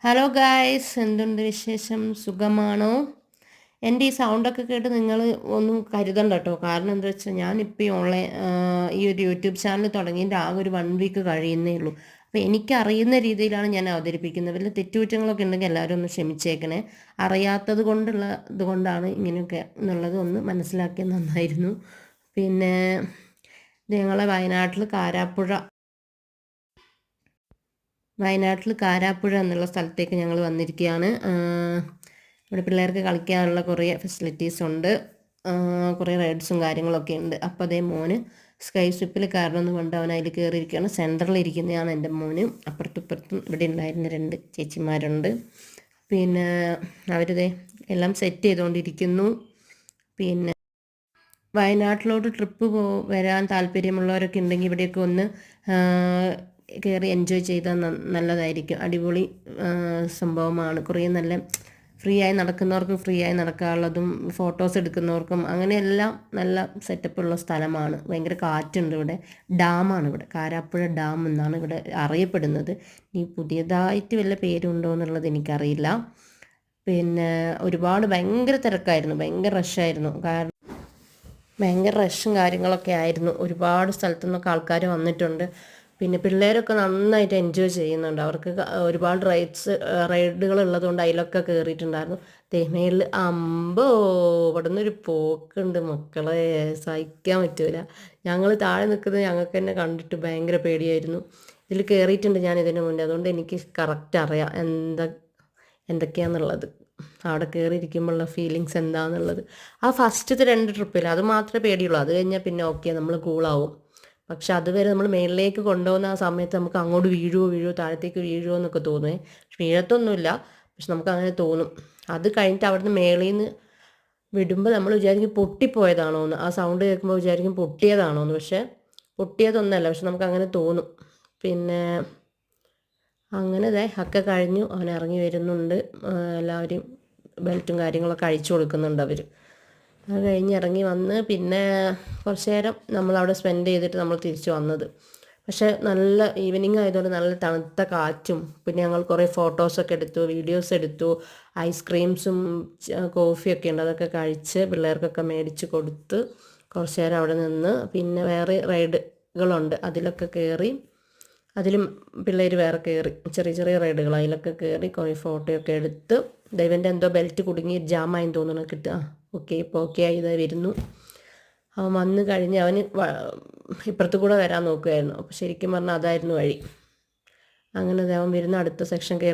Hello guys, എന്തുണ്ട് വിശേഷം? സുഖമാണോ? എൻ്റെ ഈ സൗണ്ടൊക്കെ കേട്ട് നിങ്ങൾ ഒന്നും കരുതണ്ട കേട്ടോ. കാരണം എന്താ വെച്ചാൽ ഞാനിപ്പോൾ ഈ ഒരു യൂട്യൂബ് ചാനൽ തുടങ്ങിയിട്ട് ആകെ ഒരു 1 വീക്ക് കഴിയുന്നേ ഉള്ളൂ. അപ്പോൾ എനിക്കറിയുന്ന രീതിയിലാണ് ഞാൻ അവതരിപ്പിക്കുന്നത്. വല്ല തെറ്റുകുറ്റങ്ങളൊക്കെ ഉണ്ടെങ്കിൽ എല്ലാവരും ഒന്ന് ക്ഷമിച്ചേക്കണേ. അറിയാത്തത് കൊണ്ടുള്ള ഇതുകൊണ്ടാണ് ഇങ്ങനെയൊക്കെ എന്നുള്ളത് ഒന്ന് മനസ്സിലാക്കിയത് നന്നായിരുന്നു. പിന്നെ ഞങ്ങളെ വയനാട്ടിൽ കാരാപ്പുഴ എന്നുള്ള സ്ഥലത്തേക്ക് ഞങ്ങൾ വന്നിരിക്കുകയാണ്. ഇവിടെ പിള്ളേർക്ക് കളിക്കാനുള്ള കുറേ ഫെസിലിറ്റീസ് ഉണ്ട്. കുറേ റൈഡ്സും കാര്യങ്ങളൊക്കെ ഉണ്ട്. അപ്പോൾ അതേ മോന് സ്കൈ സ്വിപ്പിൽ കയറണമെന്ന് കൊണ്ട് അവൻ അതിൽ കയറിയിരിക്കുകയാണ്. സെൻറ്ററിൽ ഇരിക്കുന്നതാണ് എൻ്റെ മോന്. അപ്പുറത്തും ഇപ്പുറത്തും ഇവിടെ ഉണ്ടായിരുന്ന 2 ചേച്ചിമാരുണ്ട്. പിന്നെ അവരിതേ എല്ലാം സെറ്റ് ചെയ്തുകൊണ്ടിരിക്കുന്നു. പിന്നെ വയനാട്ടിലോട്ട് ട്രിപ്പ് വരാൻ താല്പര്യമുള്ളവരൊക്കെ ഉണ്ടെങ്കിൽ ഇവിടെയൊക്കെ ഒന്ന് കയറി എൻജോയ് ചെയ്താൽ നല്ലതായിരിക്കും. അടിപൊളി സംഭവമാണ്. കുറേ നല്ല ഫ്രീ ആയി നടക്കുന്നവർക്കും ഫ്രീ ആയി നടക്കാനുള്ളതും ഫോട്ടോസ് എടുക്കുന്നവർക്കും അങ്ങനെയെല്ലാം നല്ല സെറ്റപ്പുള്ള സ്ഥലമാണ്. ഭയങ്കര കാറ്റുണ്ട് ഇവിടെ. ഡാമാണ് ഇവിടെ, കാരാപ്പുഴ ഡാം എന്നാണ് ഇവിടെ അറിയപ്പെടുന്നത്. ഈ പുതിയതായിട്ട് വല്ല പേരുണ്ടോ എന്നുള്ളത് എനിക്കറിയില്ല. പിന്നെ ഭയങ്കര തിരക്കായിരുന്നു, ഭയങ്കര റഷായിരുന്നു. കാരണം ഭയങ്കര റഷും കാര്യങ്ങളൊക്കെ ആയിരുന്നു. ഒരുപാട് സ്ഥലത്തു നിന്നൊക്കെ ആൾക്കാർ വന്നിട്ടുണ്ട്. പിന്നെ പിള്ളേരൊക്കെ നന്നായിട്ട് എൻജോയ് ചെയ്യുന്നുണ്ട്. അവർക്ക് ഒരുപാട് റൈഡുകൾ ഉള്ളതുകൊണ്ട് അതിലൊക്കെ കയറിയിട്ടുണ്ടായിരുന്നു. തേമേലിൽ ഇവിടെ നിന്നൊരു പോക്കുണ്ട് മക്കളെ, സഹിക്കാൻ പറ്റൂല. ഞങ്ങൾ താഴെ നിൽക്കുന്നത് ഞങ്ങൾക്ക് തന്നെ കണ്ടിട്ട് ഭയങ്കര പേടിയായിരുന്നു. ഇതിൽ കയറിയിട്ടുണ്ട് ഞാൻ ഇതിന് മുന്നേ, അതുകൊണ്ട് എനിക്ക് കറക്റ്റ് അറിയാം എന്തൊക്കെയാണെന്നുള്ളത്, അവിടെ കയറിയിരിക്കുമ്പോഴുള്ള ഫീലിങ്സ് എന്താണെന്നുള്ളത്. ആ ഫസ്റ്റത്തെ 2 ട്രിപ്പിൽ അത് മാത്രമേ പേടിയുള്ളൂ. അത് കഴിഞ്ഞാൽ പിന്നെ ഓക്കെ, നമ്മൾ കൂളാവും. പക്ഷെ അതുവരെ നമ്മൾ മേളിലേക്ക് കൊണ്ടുപോകുന്ന ആ സമയത്ത് നമുക്ക് അങ്ങോട്ട് വീഴുമോ താഴത്തേക്ക് വീഴുമോ എന്നൊക്കെ തോന്നുമേ. വീഴത്തൊന്നുമില്ല, പക്ഷെ നമുക്ക് അങ്ങനെ തോന്നും. അത് കഴിഞ്ഞിട്ട് അവിടുന്ന് മേളിൽ നിന്ന് വിടുമ്പോൾ നമ്മൾ വിചാരിക്കും പൊട്ടിപ്പോയതാണോ എന്ന്. ആ സൗണ്ട് കേൾക്കുമ്പോൾ വിചാരിക്കും പൊട്ടിയതാണോ എന്ന്. പക്ഷെ പൊട്ടിയതൊന്നല്ല, പക്ഷെ നമുക്ക് അങ്ങനെ തോന്നും. പിന്നെ അങ്ങനെ ഒക്കെ കഴിഞ്ഞു. അവൻ ഇറങ്ങി വരുന്നുണ്ട്. എല്ലാവരും ബെൽറ്റും കാര്യങ്ങളൊക്കെ അഴിച്ചു കൊടുക്കുന്നുണ്ട് അവർ. അത് കഴിഞ്ഞ് ഇറങ്ങി വന്ന് പിന്നെ കുറച്ച് നേരം നമ്മളവിടെ സ്പെൻഡ് ചെയ്തിട്ട് നമ്മൾ തിരിച്ചു വന്നത്. പക്ഷേ നല്ല ഈവനിങ് ആയതുകൊണ്ട് നല്ല തണുത്ത കാറ്റും, പിന്നെ ഞങ്ങൾ കുറേ ഫോട്ടോസൊക്കെ എടുത്തു, വീഡിയോസ് എടുത്തു. ഐസ്ക്രീംസും കോഫിയൊക്കെ ഉണ്ട്, അതൊക്കെ കഴിച്ച് പിള്ളേർക്കൊക്കെ മേടിച്ച് കൊടുത്ത് കുറച്ച് നേരം അവിടെ നിന്ന്. പിന്നെ വേറെ റൈഡുകളുണ്ട്, അതിലൊക്കെ കയറി. അതിലും പിള്ളേർ വേറെ കയറി, ചെറിയ ചെറിയ റൈഡുകൾ, അതിലൊക്കെ കയറി കുറേ ഫോട്ടോയൊക്കെ എടുത്ത്. ദൈവൻ്റെ എന്തോ ബെൽറ്റ് കുടുങ്ങി ജാമായെന്ന് തോന്നുന്നു. കിട്ടുക ഓക്കെ, ഇപ്പോൾ ഓക്കെ ആയി ഇതായി വരുന്നു. അവൻ വന്ന് കഴിഞ്ഞ് അവന് ഇപ്പുറത്ത് കൂടെ വരാൻ നോക്കുമായിരുന്നു. അപ്പോൾ ശരിക്കും പറഞ്ഞാൽ അതായിരുന്നു വഴി. അങ്ങനെ അവൻ വരുന്ന അടുത്ത സെക്ഷൻ കയറി